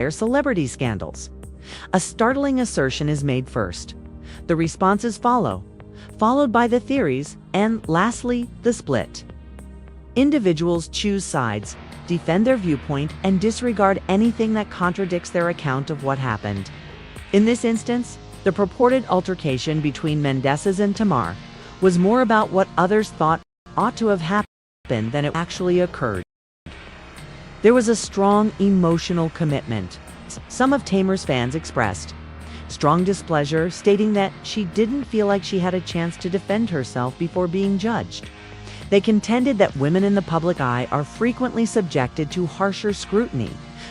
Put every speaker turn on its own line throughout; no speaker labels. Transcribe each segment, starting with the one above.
celebrity scandals. A startling assertion is made first. The responses follow, followed by the theories, and lastly, the split. Individuals choose sides, defend their viewpoint, and disregard anything that contradicts their account of what happened. In this instance, the purported altercation between Mendeecees and Tamar was more about what others thought ought to have happened than it actually occurred. There was a strong emotional commitment. Some of Tamar's fans expressed strong displeasure, stating that she didn't feel like she had a chance to defend herself before being judged. They contended that women in the public eye are frequently subjected to harsher scrutiny,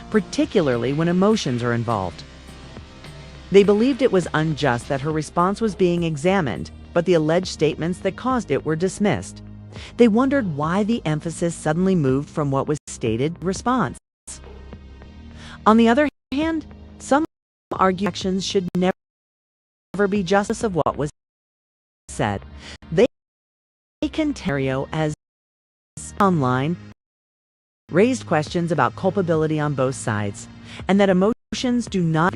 particularly when emotions are involved. They believed it was unjust that her response was being examined, but the alleged statements that caused it were dismissed. They wondered why the emphasis suddenly moved from what was stated response. On the other hand, some argue actions should never be justice of what was said. They contend as online raised questions about culpability on both sides, and that emotions do not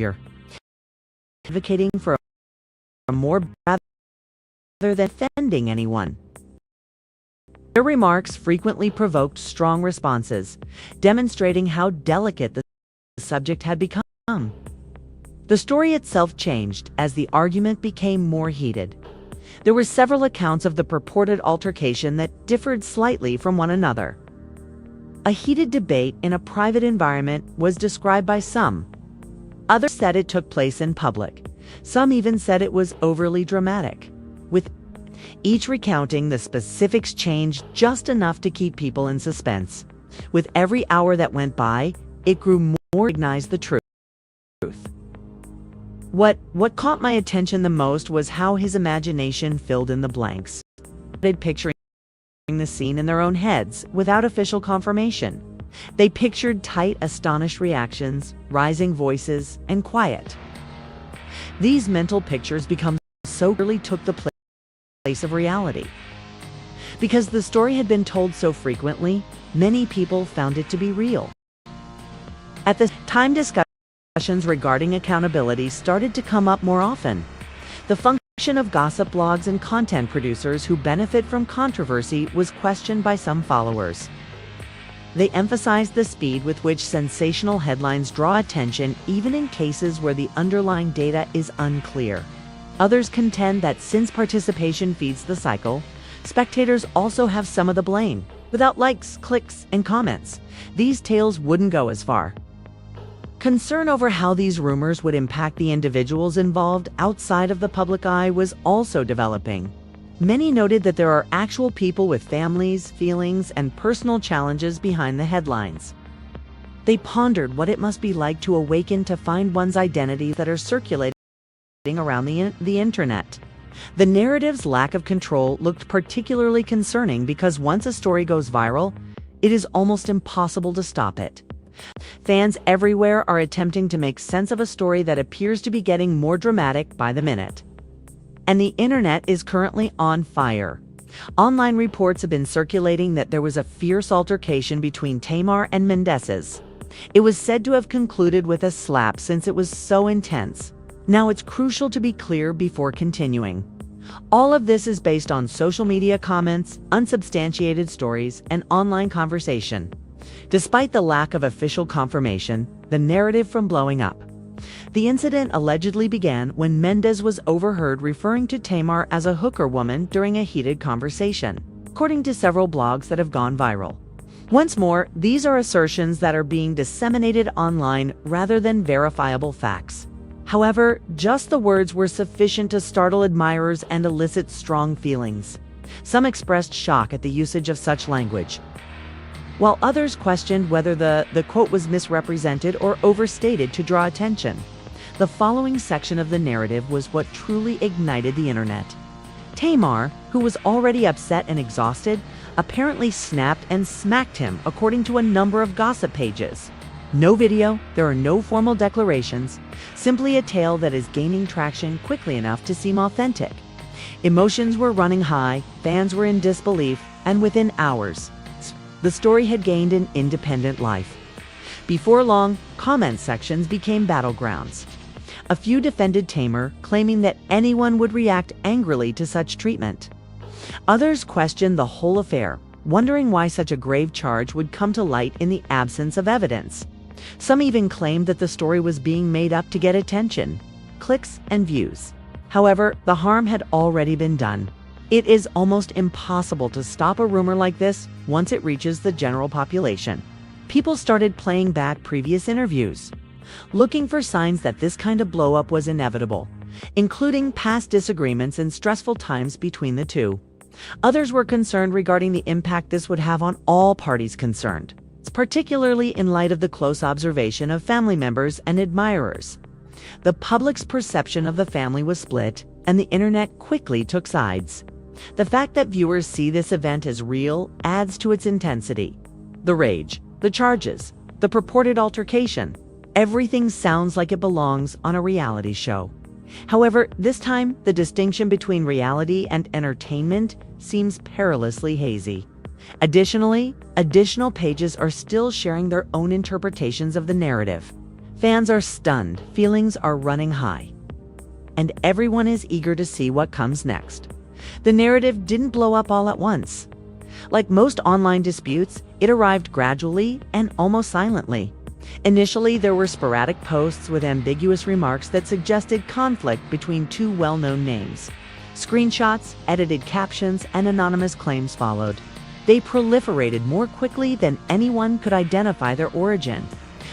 advocating for a more rather than offending anyone. Their remarks frequently provoked strong responses, demonstrating how delicate the subject had become. The story itself changed as the argument became more heated. There were several accounts of the purported altercation that differed slightly from one another. A heated debate in a private environment was described by some. Others said it took place in public. Some even said it was overly dramatic. With each recounting, the specifics changed just enough to keep people in suspense. With every hour that went by, it grew more recognized the truth. What caught my attention the most was how his imagination filled in the blanks. They started picturing the scene in their own heads without official confirmation. They pictured tight, astonished reactions, rising voices, and quiet. These mental pictures become so clearly took the place of reality. Because the story had been told so frequently, many people found it to be real. At the time, discussions regarding accountability started to come up more often. The function of gossip blogs and content producers who benefit from controversy was questioned by some followers. They emphasized the speed with which sensational headlines draw attention, even in cases where the underlying data is unclear. Others contend that since participation feeds the cycle, spectators also have some of the blame. Without likes, clicks, and comments, these tales wouldn't go as far. Concern over how these rumors would impact the individuals involved outside of the public eye was also developing. Many noted that there are actual people with families, feelings, and personal challenges behind the headlines. They pondered what it must be like to awaken to find one's identities that are circulating around the internet. The narrative's lack of control looked particularly concerning because once a story goes viral, it is almost impossible to stop it. Fans everywhere are attempting to make sense of a story that appears to be getting more dramatic by the minute. And the internet is currently on fire. Online reports have been circulating that there was a fierce altercation between Tamar and Mendeecees. It was said to have concluded with a slap since it was so intense. Now it's crucial to be clear before continuing. All of this is based on social media comments, unsubstantiated stories, and online conversation. Despite the lack of official confirmation, the narrative from blowing up. The incident allegedly began when Mendeecees was overheard referring to Tamar as a hooker woman during a heated conversation, according to several blogs that have gone viral. Once more, these are assertions that are being disseminated online rather than verifiable facts. However, just the words were sufficient to startle admirers and elicit strong feelings. Some expressed shock at the usage of such language, while others questioned whether the quote was misrepresented or overstated to draw attention. The following section of the narrative was what truly ignited the internet. Tamar, who was already upset and exhausted, apparently snapped and smacked him, according to a number of gossip pages. No video, there are no formal declarations, simply a tale that is gaining traction quickly enough to seem authentic. Emotions were running high, fans were in disbelief, and within hours, the story had gained an independent life. Before long, comment sections became battlegrounds. A few defended Tamar, claiming that anyone would react angrily to such treatment. Others questioned the whole affair, wondering why such a grave charge would come to light in the absence of evidence. Some even claimed that the story was being made up to get attention, clicks, and views. However, the harm had already been done. It is almost impossible to stop a rumor like this once it reaches the general population. People started playing back previous interviews, looking for signs that this kind of blow-up was inevitable, including past disagreements and stressful times between the two. Others were concerned regarding the impact this would have on all parties concerned, particularly in light of the close observation of family members and admirers. The public's perception of the family was split, and the internet quickly took sides. The fact that viewers see this event as real adds to its intensity. The rage, the charges, the purported altercation, everything sounds like it belongs on a reality show. However, this time, the distinction between reality and entertainment seems perilously hazy. Additionally, additional pages are still sharing their own interpretations of the narrative. Fans are stunned, feelings are running high, and everyone is eager to see what comes next. The narrative didn't blow up all at once. Like most online disputes, it arrived gradually and almost silently. Initially, there were sporadic posts with ambiguous remarks that suggested conflict between two well-known names. Screenshots, edited captions, and anonymous claims followed. They proliferated more quickly than anyone could identify their origin.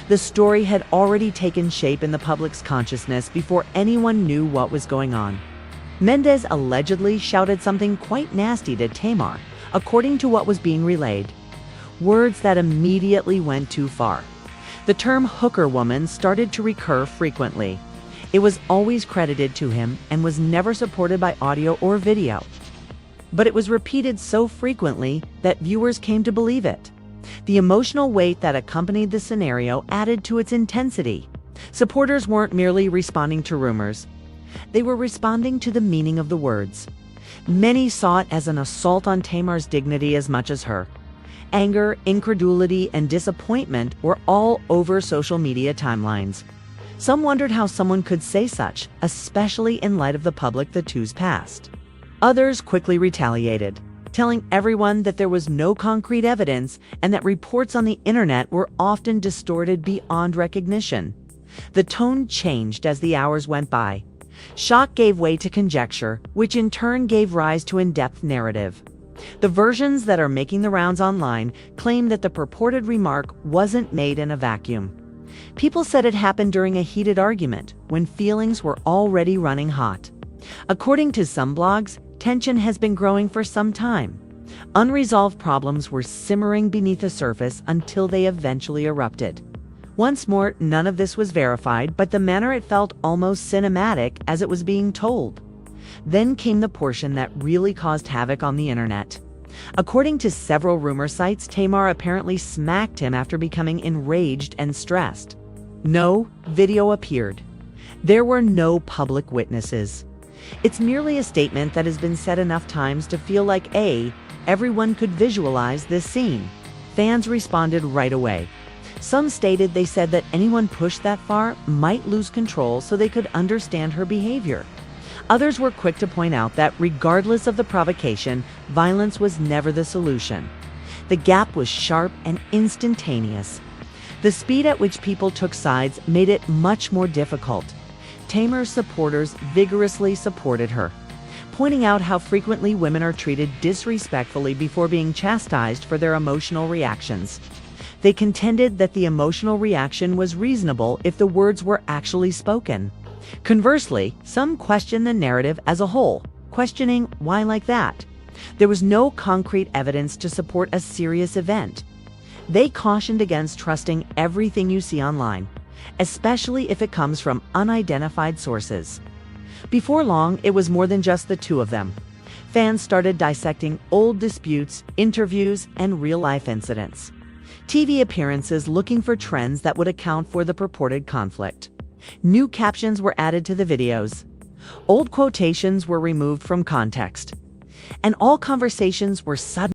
The story had already taken shape in the public's consciousness before anyone knew what was going on. Mendeecees allegedly shouted something quite nasty to Tamar, according to what was being relayed. Words that immediately went too far. The term hooker woman started to recur frequently. It was always credited to him and was never supported by audio or video. But it was repeated so frequently that viewers came to believe it. The emotional weight that accompanied the scenario added to its intensity. Supporters weren't merely responding to rumors. They were responding to the meaning of the words. Many saw it as an assault on Tamar's dignity as much as her. Anger, incredulity, and disappointment were all over social media timelines. Some wondered how someone could say such, especially in light of the public the two's past. Others quickly retaliated, telling everyone that there was no concrete evidence and that reports on the internet were often distorted beyond recognition. The tone changed as the hours went by. Shock gave way to conjecture, which in turn gave rise to in-depth narrative. The versions that are making the rounds online claim that the purported remark wasn't made in a vacuum. People said it happened during a heated argument, when feelings were already running hot. According to some blogs, tension has been growing for some time. Unresolved problems were simmering beneath the surface until they eventually erupted. Once more, none of this was verified, but the manner it felt almost cinematic as it was being told. Then came the portion that really caused havoc on the internet. According to several rumor sites, Tamar apparently smacked him after becoming enraged and stressed. No video appeared. There were no public witnesses. It's merely a statement that has been said enough times to feel like everyone could visualize this scene. Fans responded right away. Some stated they said that anyone pushed that far might lose control so they could understand her behavior. Others were quick to point out that regardless of the provocation, violence was never the solution. The gap was sharp and instantaneous. The speed at which people took sides made it much more difficult. Tamar's supporters vigorously supported her, pointing out how frequently women are treated disrespectfully before being chastised for their emotional reactions. They contended that the emotional reaction was reasonable if the words were actually spoken. Conversely, some questioned the narrative as a whole, questioning why like that. There was no concrete evidence to support a serious event. They cautioned against trusting everything you see online, especially if it comes from unidentified sources. Before long, it was more than just the two of them. Fans started dissecting old disputes, interviews, and real-life incidents. TV appearances looking for trends that would account for the purported conflict. New captions were added to the videos. Old quotations were removed from context. And all conversations were suddenly